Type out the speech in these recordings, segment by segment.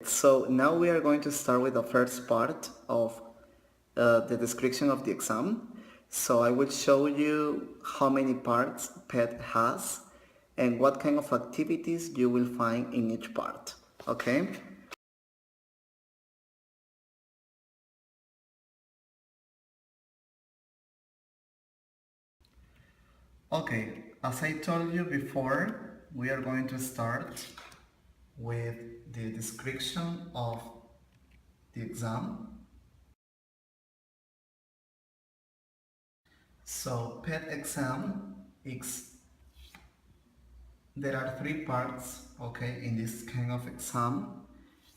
So now we are going to start with the first part of the description of the exam. So I will show you how many parts PET has and what kind of activities you will find in each part. Okay? Okay, as I told you before, we are going to start with the description of the exam. So PET exam is there are three parts, okay, in this kind of exam,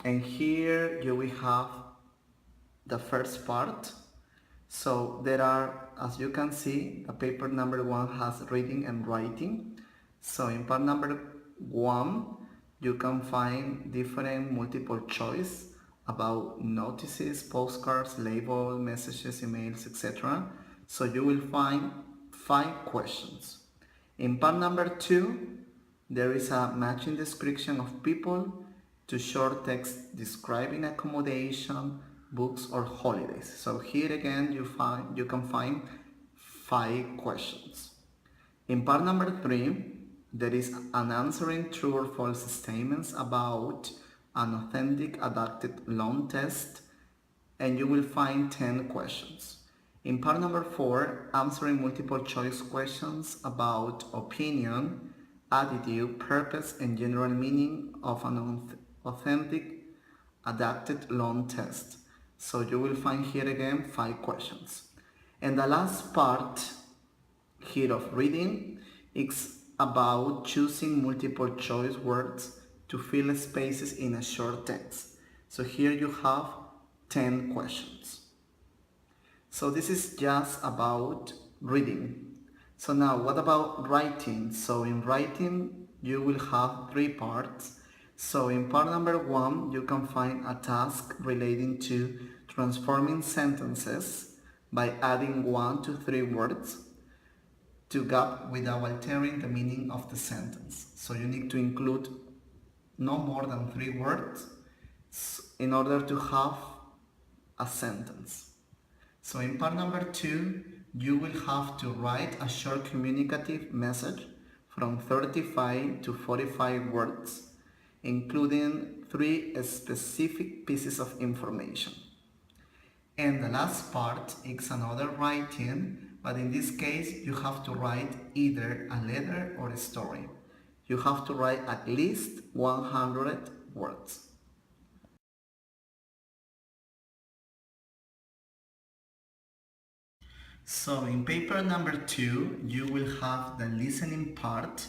and here you will have the first part. So there are, as you can see, the paper number one has reading and writing. So in part number one you can find different multiple choice about notices, postcards, labels, messages, emails, etc. So you will find 5 questions. In part number two, there is a matching description of people to short text describing accommodation, books or holidays. So here again you can find 5 questions. In part number three, there is an answering true or false statements about an authentic adapted loan test, and you will find 10 questions. In part number 4, answering multiple choice questions about opinion, attitude, purpose, and general meaning of an authentic adapted loan test. So you will find here again 5 questions. And the last part here of reading is about choosing multiple choice words to fill spaces in a short text. So here you have 10 questions. So this is just about reading. So now what about writing? So in writing you will have 3 parts. So in part number 1 you can find a task relating to transforming sentences by adding 1 to 3 words to gap without altering the meaning of the sentence. So you need to include no more than 3 words in order to have a sentence. So in part number 2, you will have to write a short communicative message from 35 to 45 words, including 3 specific pieces of information. And the last part is another writing, but in this case you have to write either a letter or a story. You have to write at least 100 words. So in paper number 2, you will have the listening part,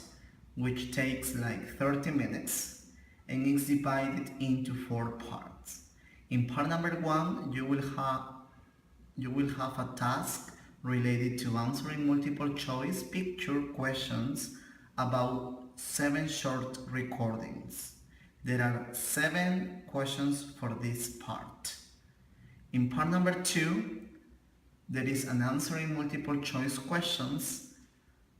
which takes like 30 minutes and is divided into 4 parts. In part number 1, you will have a task related to answering multiple choice picture questions about 7 short recordings. There are 7 questions for this part. In part number 2, there is an answering multiple choice questions,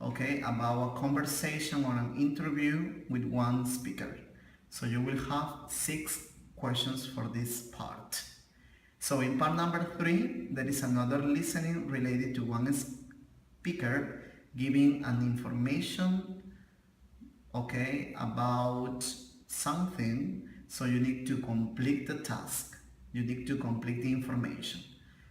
okay, about a conversation or an interview with one speaker. So you will have 6 questions for this part. So in part number 3, there is another listening related to one speaker giving an information, okay, about something. So you need to complete the task. You need to complete the information.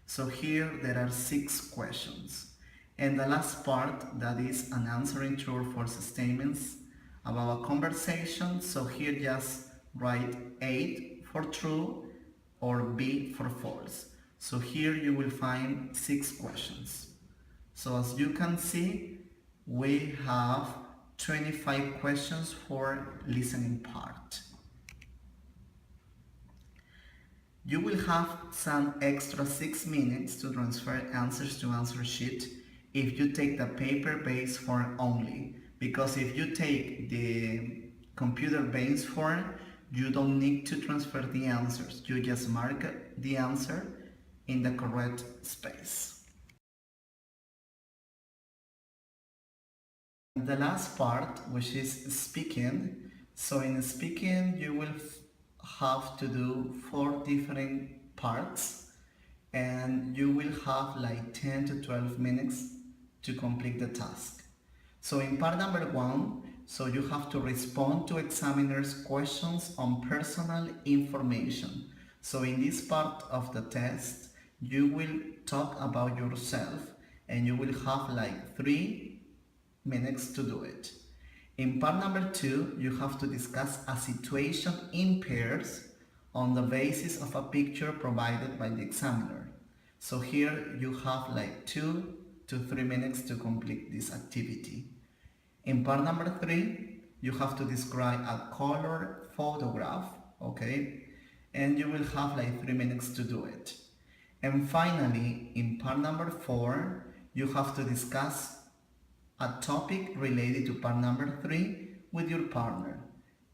So here there are 6 questions. And the last part, that is an answering true or false statements about a conversation. So here just write 8 for true or B for false. So here you will find 6 questions. So as you can see, we have 25 questions for listening part. You will have some extra 6 minutes to transfer answers to answer sheet if you take the paper-based form only, because if you take the computer-based form, you don't need to transfer the answers. You just mark the answer in the correct space. The last part, which is speaking. So in speaking, you will have to do 4 different parts, and you will have like 10 to 12 minutes to complete the task. So in part number 1, so you have to respond to examiners' questions on personal information. So in this part of the test, you will talk about yourself and you will have like 3 minutes to do it. In part number 2, you have to discuss a situation in pairs on the basis of a picture provided by the examiner. So here you have like 2 to 3 minutes to complete this activity. In part number 3, you have to describe a color photograph, okay? And you will have like 3 minutes to do it. And finally, in part number 4, you have to discuss a topic related to part number 3 with your partner.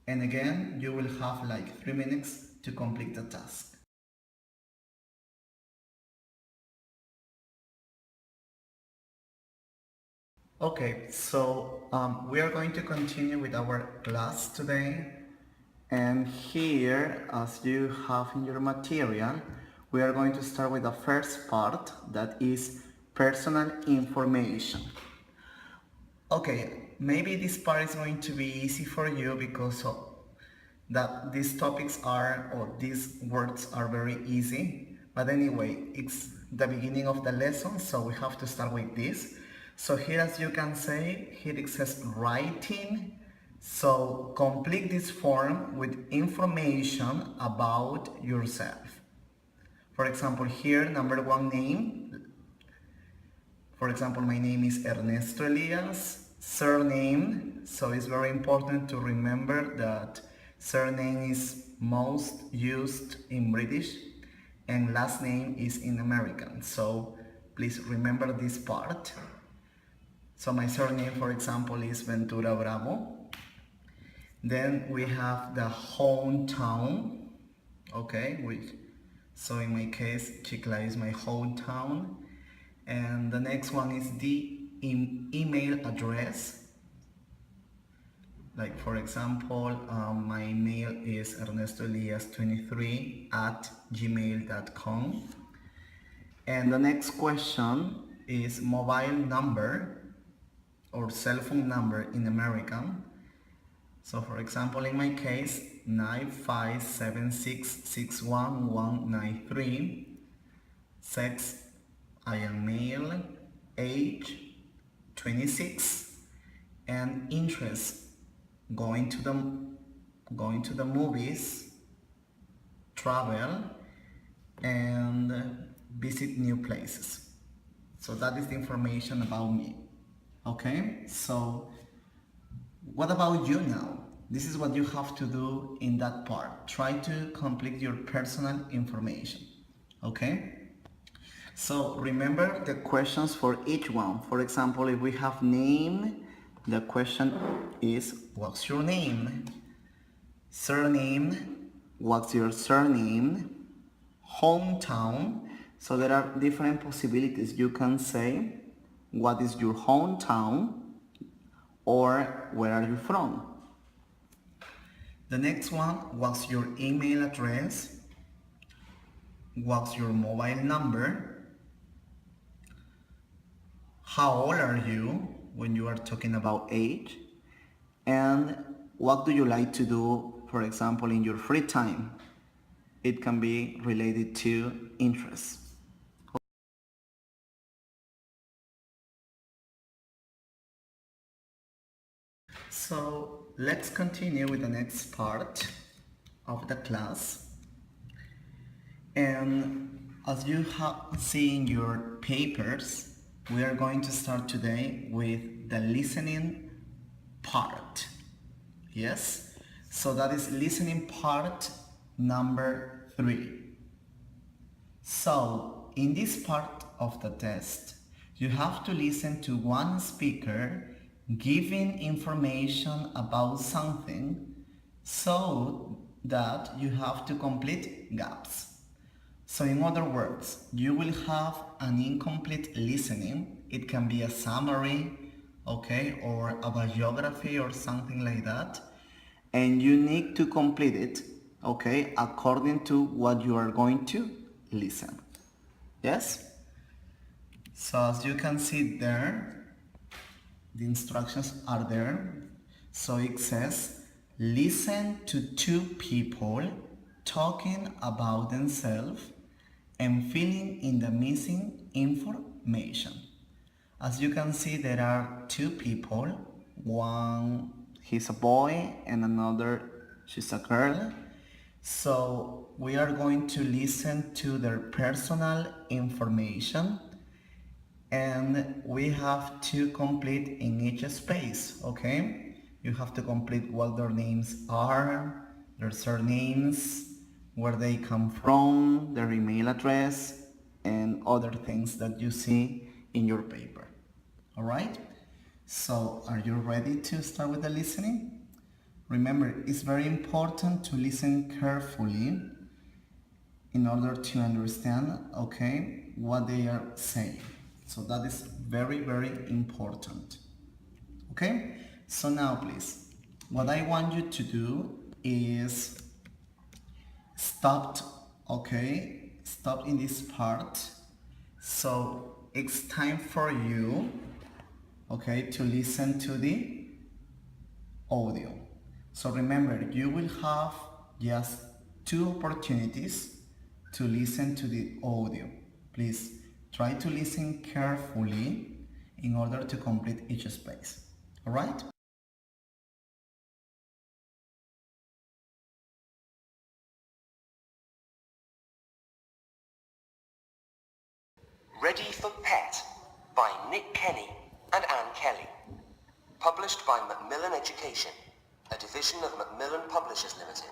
And again, you will have like 3 minutes to complete the task. Okay, so we are going to continue with our class today. And here, as you have in your material, we are going to start with the first part, that is personal information. Okay, maybe this part is going to be easy for you because that these topics are, or these words are very easy. But anyway, it's the beginning of the lesson, so we have to start with this. So here, as you can say, here it says writing. So complete this form with information about yourself. For example, here, number 1, name. For example, my name is Ernesto Elias. Surname. So it's very important to remember that surname is most used in British and last name is in American. So please remember this part. So my surname, for example, is Ventura Bravo. Then we have the hometown, okay? So in my case, Chiclayo is my hometown. And the next one is the email address. Like for example, my email is ernestoelias23@gmail.com. And the next question is mobile number or cell phone number in American. So for example, in my case, 957661193. Sex, I am male. Age, 26. And interest, going to the movies, travel, and visit new places. So that is the information about me. Okay, so what about you now? This is what you have to do in that part. Try to complete your personal information. Okay? So remember the questions for each one. For example, if we have name, the question is, what's your name? Surname, what's your surname? Hometown. So there are different possibilities. You can say, what is your hometown? Or where are you from? The next one, what's your email address? What's your mobile number? How old are you when you are talking about age? And what do you like to do, for example, in your free time? It can be related to interests. So let's continue with the next part of the class. And as you see in your papers, we are going to start today with the listening part. Yes? So that is listening part number 3. So in this part of the test, you have to listen to one speaker giving information about something so that you have to complete gaps. So in other words, you will have an incomplete listening. It can be a summary, okay, or a biography or something like that. And you need to complete it okay, according to what you are going to listen. Yes? So as you can see there, the instructions are there. So it says, listen to two people talking about themselves and filling in the missing information. As you can see, there are two people. One, he's a boy, and another, she's a girl. So we are going to listen to their personal information, and we have to complete in each space, okay? You have to complete what their names are, their surnames, where they come from, their email address, and other things that you see in your paper. All right? So are you ready to start with the listening? Remember, it's very important to listen carefully in order to understand, okay, what they are saying. So that is very, very important. Okay? So now please, what I want you to do is stop, okay? Stop in this part. So it's time for you, okay, to listen to the audio. So remember, you will have just 2 opportunities to listen to the audio. Please try to listen carefully in order to complete each space. All right? Ready for Pet by Nick Kenny and Anne Kelly. Published by Macmillan Education, a division of Macmillan Publishers Limited.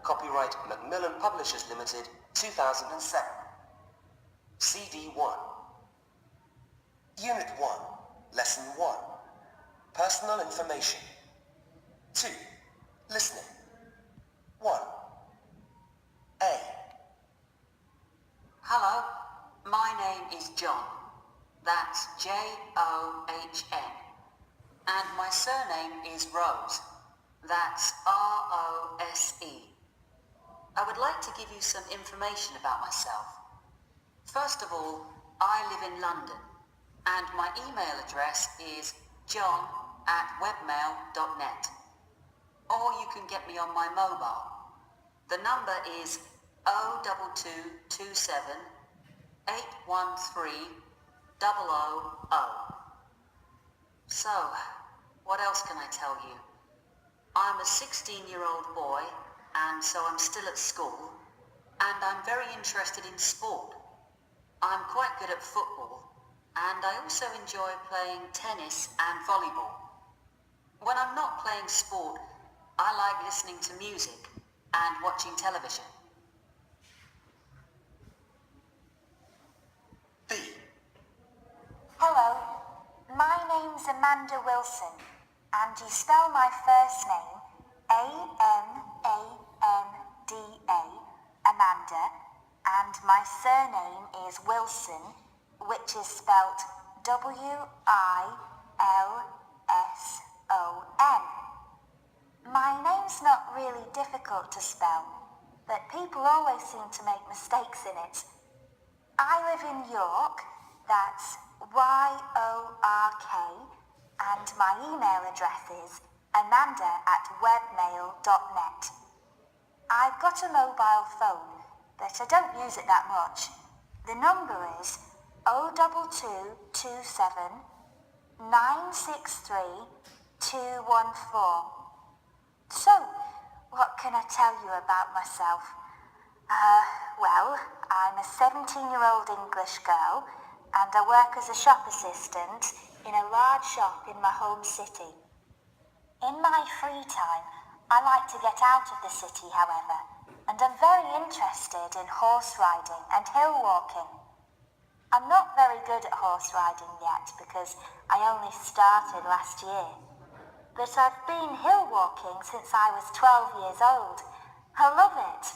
Copyright Macmillan Publishers Limited, 2007. CD 1. Unit 1, Lesson 1. Personal information. 2. Listening. 1. A. Hello, my name is John. That's John. And my surname is Rose. That's Rose. I would like to give you some information about myself. First of all, I live in London, and my email address is john@webmail.net. Or you can get me on my mobile. The number is 02227 813 000. So, what else can I tell you? I'm a 16-year-old boy, and so I'm still at school, and I'm very interested in sport. I'm quite good at football, and I also enjoy playing tennis and volleyball. When I'm not playing sport, I like listening to music and watching television. B. Hello, my name's Amanda Wilson, and you spell my first name Amanda, Amanda, and my surname is Wilson, which is spelt Wilson. My name's not really difficult to spell, but people always seem to make mistakes in it. I live in York, that's YORK, and my email address is amanda@webmail.net. I've got a mobile phone, but I don't use it that much. The number is 02227 963 214. So, what can I tell you about myself? Well, I'm a 17-year-old English girl, and I work as a shop assistant in a large shop in my home city. In my free time, I like to get out of the city, however, and I'm very interested in horse riding and hill walking. I'm not very good at horse riding yet because I only started last year. But I've been hill walking since I was 12 years old. I love it.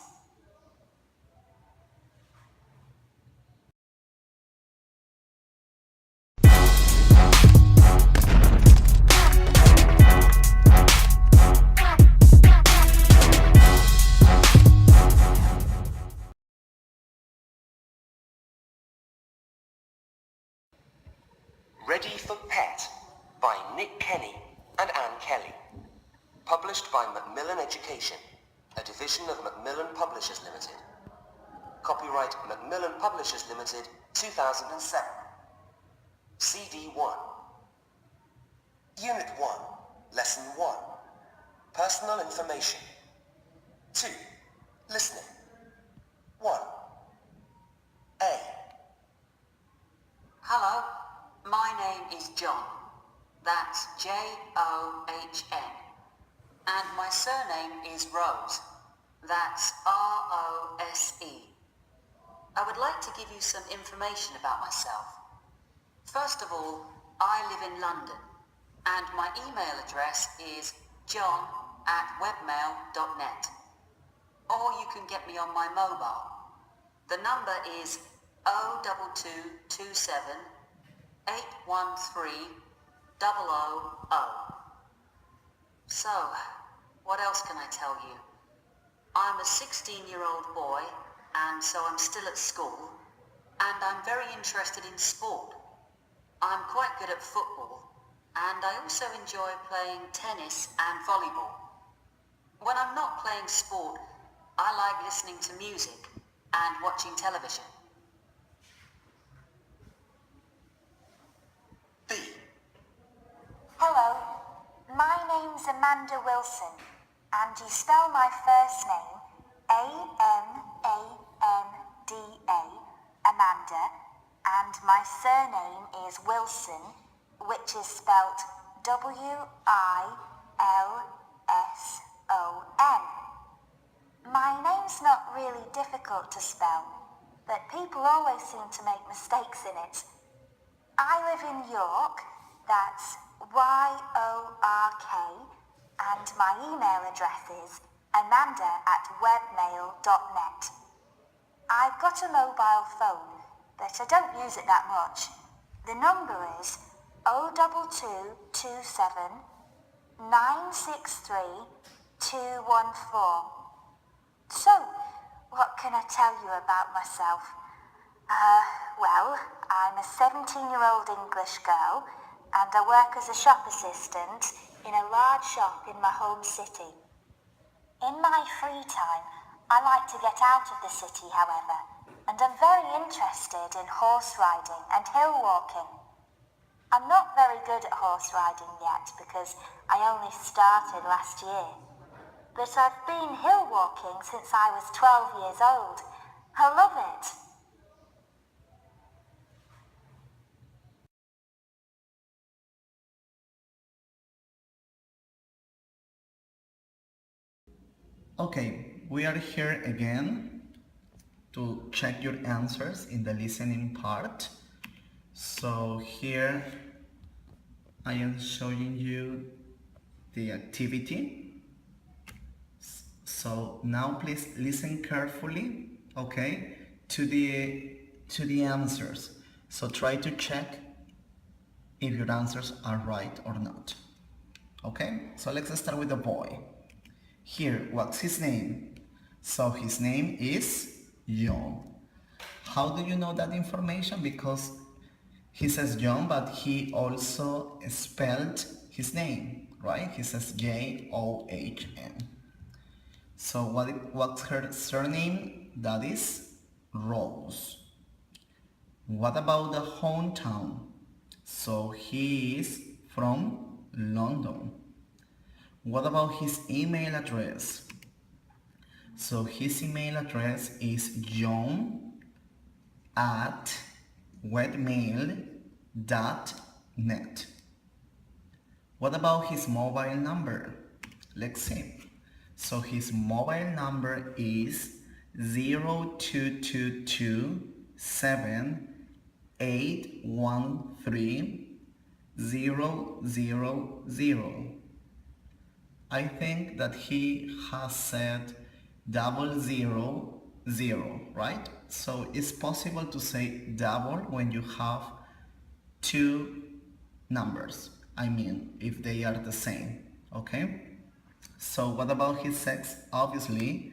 Published by Macmillan Education, a division of Macmillan Publishers Limited. Copyright Macmillan Publishers Limited, 2007. CD 1. Unit 1, Lesson 1. Personal information. 2. Listening. 1. A. Hello, my name is John. That's John. And my surname is Rose. That's Rose. I would like to give you some information about myself. First of all, I live in London, and my email address is john@webmail.net. Or you can get me on my mobile. The number is 02227 813 000. So, what else can I tell you? I'm a 16-year-old boy, and so I'm still at school, and I'm very interested in sport. I'm quite good at football, and I also enjoy playing tennis and volleyball. When I'm not playing sport, I like listening to music and watching television. B. Hello, my name's Amanda Wilson, and you spell my first name Amanda, Amanda, and my surname is Wilson, which is spelt Wilson. My name's not really difficult to spell, but people always seem to make mistakes in it. I live in York, that's YORK, and my email address is amanda@webmail.net. I've got a mobile phone, but I don't use it that much. The number is 02227 963 214. So, what can I tell you about myself? Well, I'm a 17-year-old English girl, and I work as a shop assistant in a large shop in my home city. In my free time, I like to get out of the city, however, and I'm very interested in horse riding and hill walking. I'm not very good at horse riding yet because I only started last year. But I've been hill walking since I was 12 years old. I love it. Okay, we are here again to check your answers in the listening part. So here I am showing you the activity. So now please listen carefully, okay, to the answers. So try to check if your answers are right or not. Okay, so let's start with the boy. Here, what's his name? So his name is John. How do you know that information? Because he says John, but he also spelled his name, right? He says John. So what's her surname? That is Rose. What about the hometown? So he is from London. What about his email address? So his email address is john@webmail.net. What about his mobile number? Let's see. So his mobile number is 02227813 000. I think that he has said 000, right? So it's possible to say double when you have two numbers. I mean, if they are the same, okay? So what about his sex? Obviously,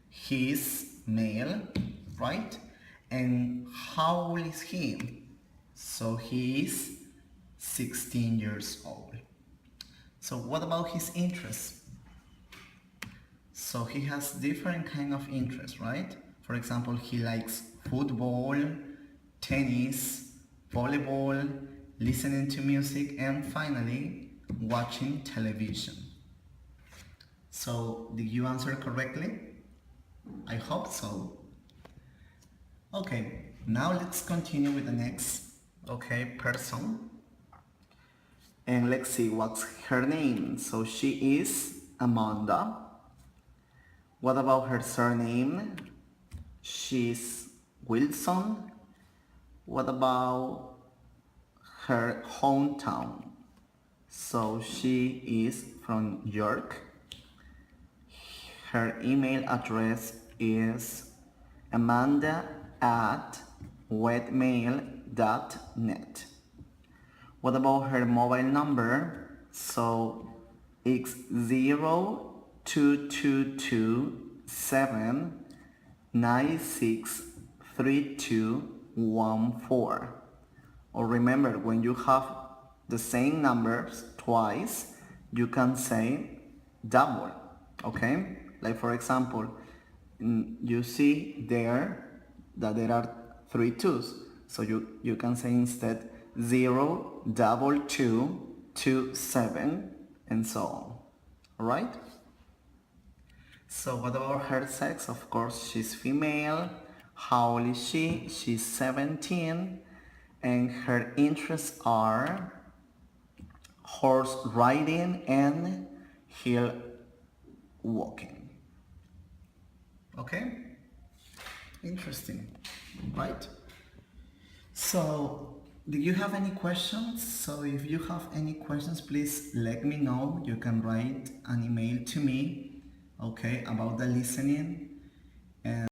he's male, right? And how old is he? So he is 16 years old. So what about his interests? So he has different kind of interests, right? For example, he likes football, tennis, volleyball, listening to music, and finally, watching television. So, did you answer correctly? I hope so. Okay, now let's continue with the next, person. And let's see what's her name. So she is Amanda. What about her surname? She's Wilson. What about her hometown? So she is from York. Her email address is amanda@webmail.net. What about her mobile number? So it's 0222796314. Or remember, when you have the same numbers twice, you can say double, okay? Like for example, you see there that there are 3 twos. So you can say instead 02227 and so on. Alright? So what about her sex? Of course, she's female. How old is she? She's 17. And her interests are horse riding and hill walking. Okay? Interesting, right? So, do you have any questions? So if you have any questions, please let me know. You can write an email to me, okay, about the listening. And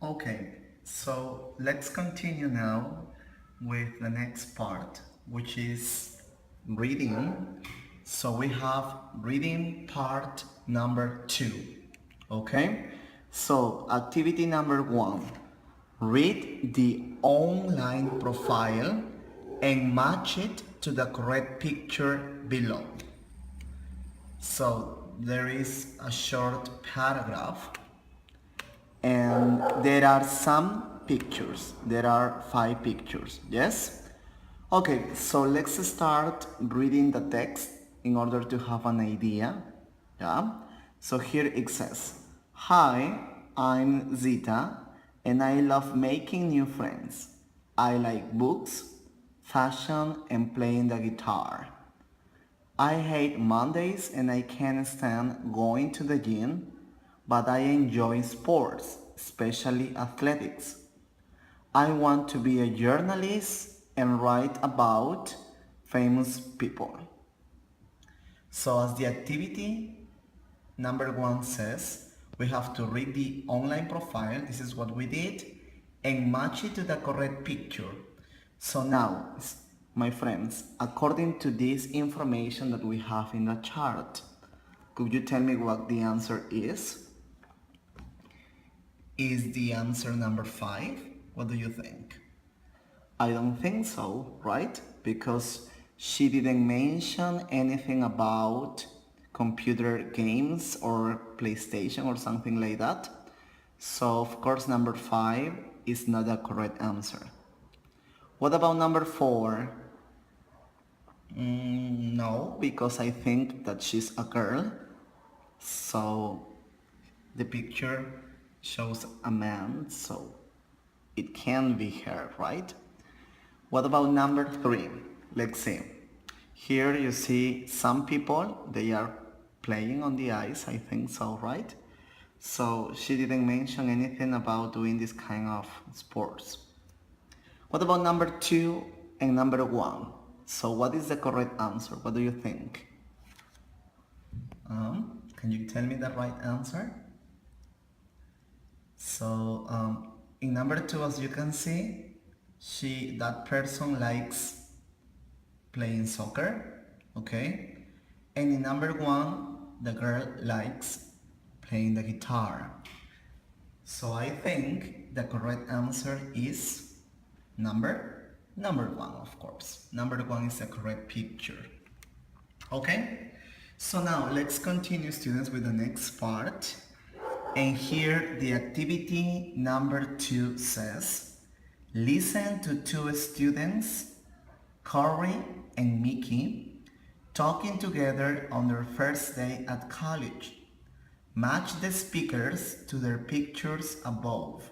okay, so let's continue now with the next part, which is reading. So we have reading part number 2. Okay? So activity number 1. Read the online profile and match it to the correct picture below. So there is a short paragraph and there are some pictures. There are 5 pictures. Yes? Okay, so let's start reading the text in order to have an idea. Yeah? So here it says, "Hi, I'm Zita and I love making new friends. I like books, fashion and playing the guitar. I hate Mondays and I can't stand going to the gym, but I enjoy sports, especially athletics. I want to be a journalist and write about famous people." So as the activity number 1 says, we have to read the online profile. This is what we did, and match it to the correct picture. So now, my friends, according to this information that we have in the chart, could you tell me what the answer is? Is the answer number 5? What do you think? I don't think so, right? Because she didn't mention anything about computer games or PlayStation or something like that. So of course number 5 is not a correct answer. What about number 4? No, because I think that she's a girl. So the picture shows a man, so it can be her, right? What about number 3? Let's see. Here you see some people, they are playing on the ice, I think so, right? So she didn't mention anything about doing this kind of sports. What about number 2 and number 1? So what is the correct answer? What do you think? Can you tell me the right answer? So in number 2, as you can see, that person likes playing soccer, okay? And in number 1, the girl likes playing the guitar. So I think the correct answer is Number one, of course. Number one is the correct picture. Okay? So now let's continue, students, with the next part. And here the activity number 2 says, listen to two students, Corey and Mickey, talking together on their first day at college. Match the speakers to their pictures above.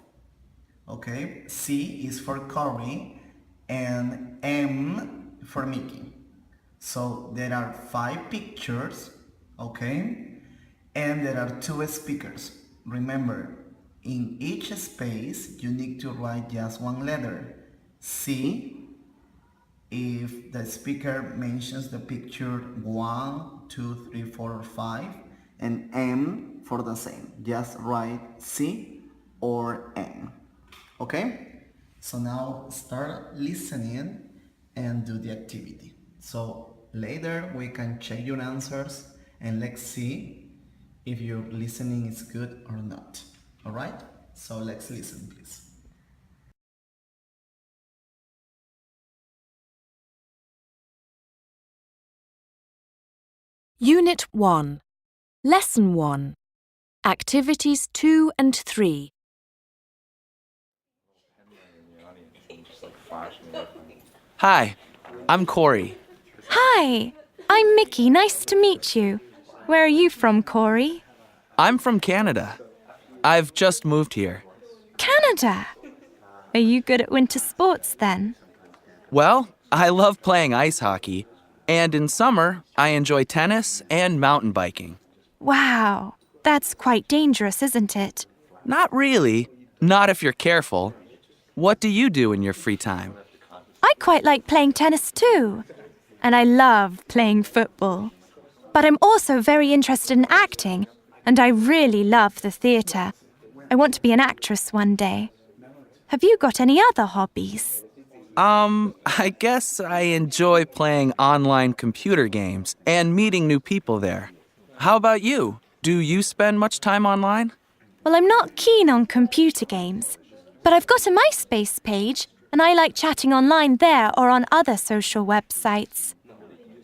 Okay, C is for Corey and M for Mickey. So there are 5 pictures, okay, and there are 2 speakers. Remember, in each space you need to write just one letter. C if the speaker mentions the picture 1, 2, 3, 4, or 5, and M for the same. Just write C or M. Okay? So now start listening and do the activity. So later we can check your answers and let's see if your listening is good or not. Alright? So let's listen, please. Unit 1, Lesson 1, Activities 2 and 3. Hi, I'm Corey. Hi, I'm Mickey. Nice to meet you. Where are you from, Corey? I'm from Canada. I've just moved here. Canada. Are you good at winter sports then? Well, I love playing ice hockey, and in summer, I enjoy tennis and mountain biking. Wow, that's quite dangerous, isn't it? Not really, not if you're careful. What do you do in your free time? I quite like playing tennis too. And I love playing football. But I'm also very interested in acting, and I really love the theatre. I want to be an actress one day. Have you got any other hobbies? I guess I enjoy playing online computer games and meeting new people there. How about you? Do you spend much time online? Well, I'm not keen on computer games, but I've got a MySpace page, and I like chatting online there or on other social websites.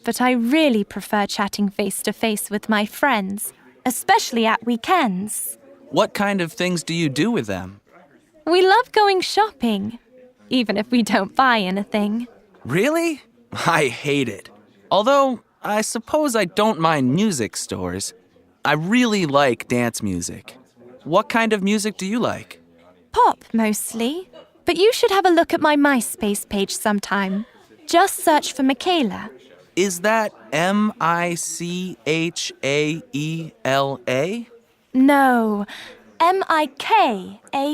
But I really prefer chatting face-to-face with my friends, especially at weekends. What kind of things do you do with them? We love going shopping, even if we don't buy anything. Really? I hate it. Although, I suppose I don't mind music stores. I really like dance music. What kind of music do you like? Pop, mostly. But you should have a look at my MySpace page sometime. Just search for Michaela. Is that Michaela? No, Mikaela.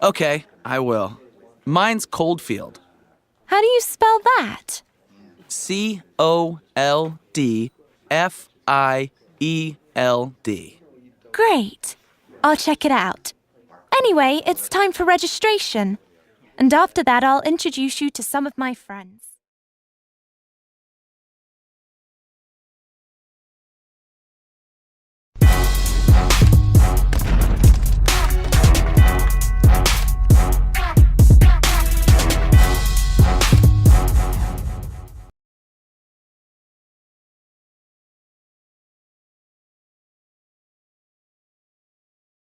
Okay, I will. Mine's Coldfield. How do you spell that? Coldfield. Great. I'll check it out. Anyway, it's time for registration. And after that, I'll introduce you to some of my friends.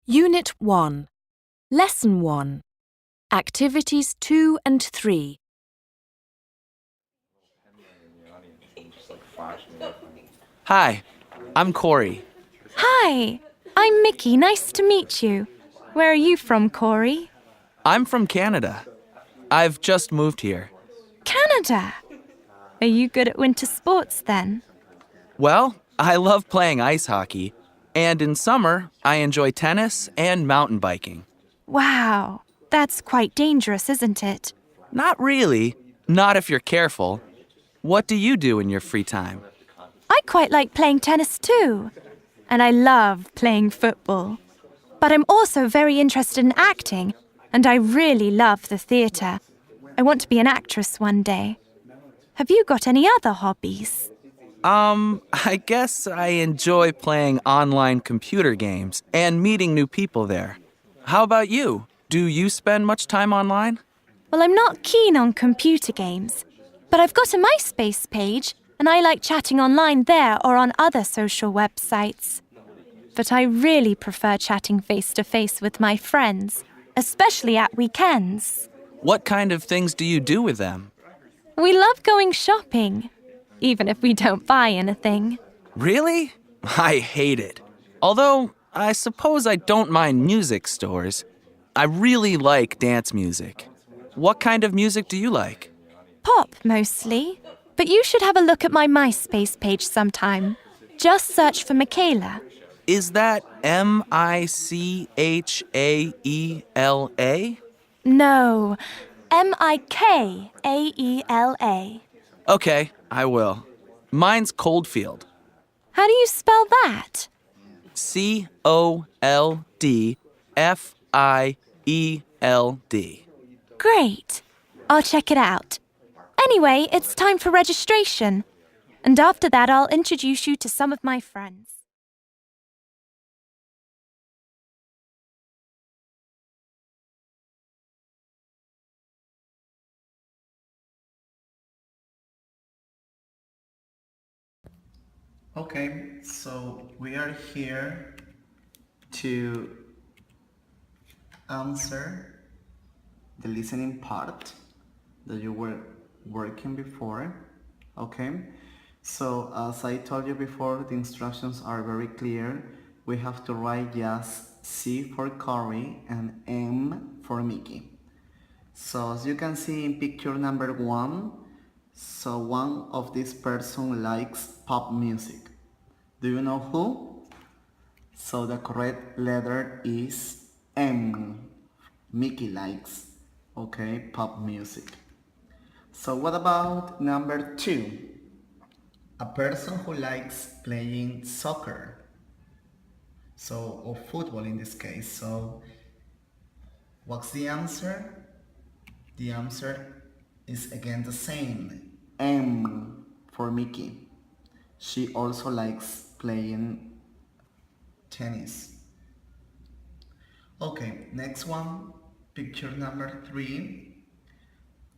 Unit 1, Lesson 1, Activities 2 and 3. Hi, I'm Corey. Hi, I'm Mickey. Nice to meet you. Where are you from, Corey? I'm from Canada. I've just moved here. Canada. Are you good at winter sports then? Well, I love playing ice hockey, and in summer, I enjoy tennis and mountain biking. Wow, that's quite dangerous, isn't it? Not really, not if you're careful. What do you do in your free time? I quite like playing tennis too. And I love playing football. But I'm also very interested in acting, and I really love the theatre. I want to be an actress one day. Have you got any other hobbies? I guess I enjoy playing online computer games and meeting new people there. How about you? Do you spend much time online? Well, I'm not keen on computer games, but I've got a MySpace page and I like chatting online there or on other social websites. But I really prefer chatting face-to-face with my friends, especially at weekends. What kind of things do you do with them? We love going shopping, even if we don't buy anything. Really? I hate it. Although, I suppose I don't mind music stores. I really like dance music. What kind of music do you like? Pop, mostly. But you should have a look at my MySpace page sometime. Just search for Michaela. Is that Michaela? No, Mikaela. Okay, I will. Mine's Coldfield. How do you spell that? Coldfield. Great. I'll check it out. Anyway, it's time for registration. And after that, I'll introduce you to some of my friends. Okay, so we are here to answer the listening part that you were working before. Okay, so as I told you before, the instructions are very clear. We have to write just C for Corey and M for Mickey. So as you can see in picture number 1, so one of this person likes pop music. Do you know who? So the correct letter is M. Mickey likes, okay, pop music. So what about number 2? A person who likes playing soccer. So, or football in this case. So what's the answer? The answer is again the same. M for Mickey. She also likes playing tennis. Okay, next one, picture number 3.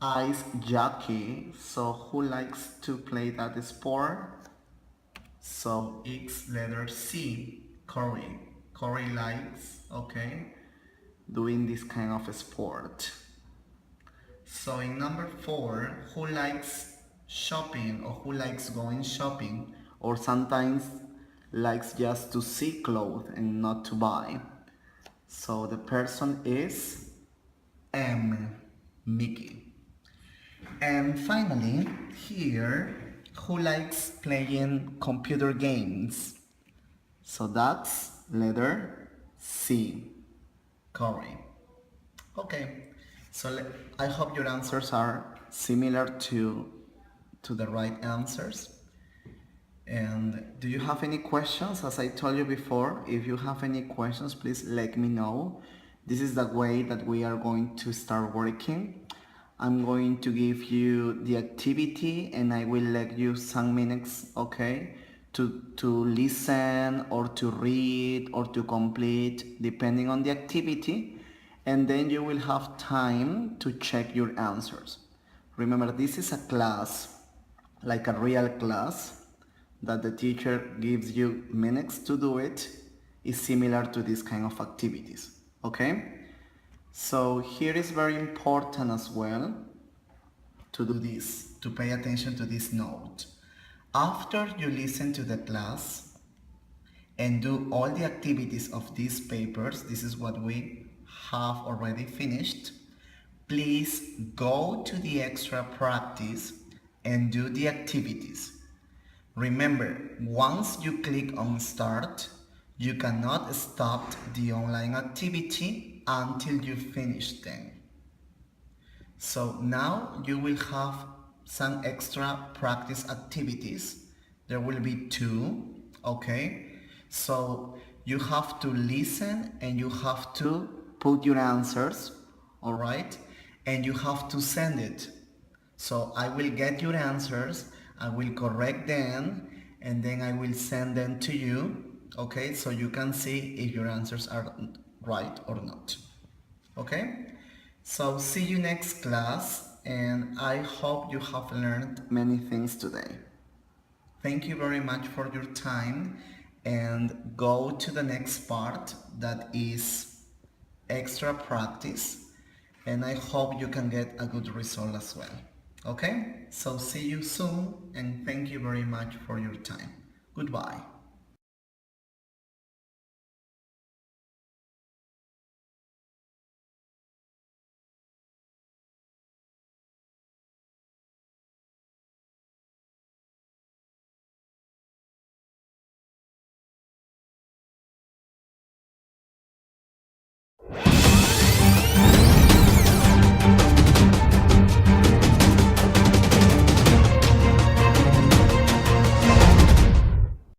Ice jockey. So who likes to play that sport? So it's letter C, Corey. Corey likes, okay, doing this kind of sport. So in number 4, who likes shopping or who likes going shopping or sometimes likes just to see clothes and not to buy? So the person is M, Mickey. And finally, here, who likes playing computer games? So that's letter C, Corey. Okay, so I hope your answers are similar to the right answers. And do you have any questions? As I told you before, if you have any questions, please let me know. This is the way that we are going to start working. I'm going to give you the activity and I will let you some minutes, okay, to listen or to read or to complete, depending on the activity. And then you will have time to check your answers. Remember, this is a class, like a real class, that the teacher gives you minutes to do it. Is similar to this kind of activities, okay? So here is very important as well to do this, to pay attention to this note. After you listen to the class and do all the activities of these papers, this is what we have already finished, please go to the extra practice and do the activities. Remember, once you click on start, you cannot stop the online activity until you finish them. So now you will have some extra practice activities. There will be 2, okay? So you have to listen and you have to put your answers, all right? And you have to send it. So I will get your answers, I will correct them, and then I will send them to you, okay? So you can see if your answers are right or not, okay? So see you next class, and I hope you have learned many things today. Thank you very much for your time, and go to the next part, that is extra practice, and I hope you can get a good result as well. Okay? So see you soon, and thank you very much for your time. Goodbye.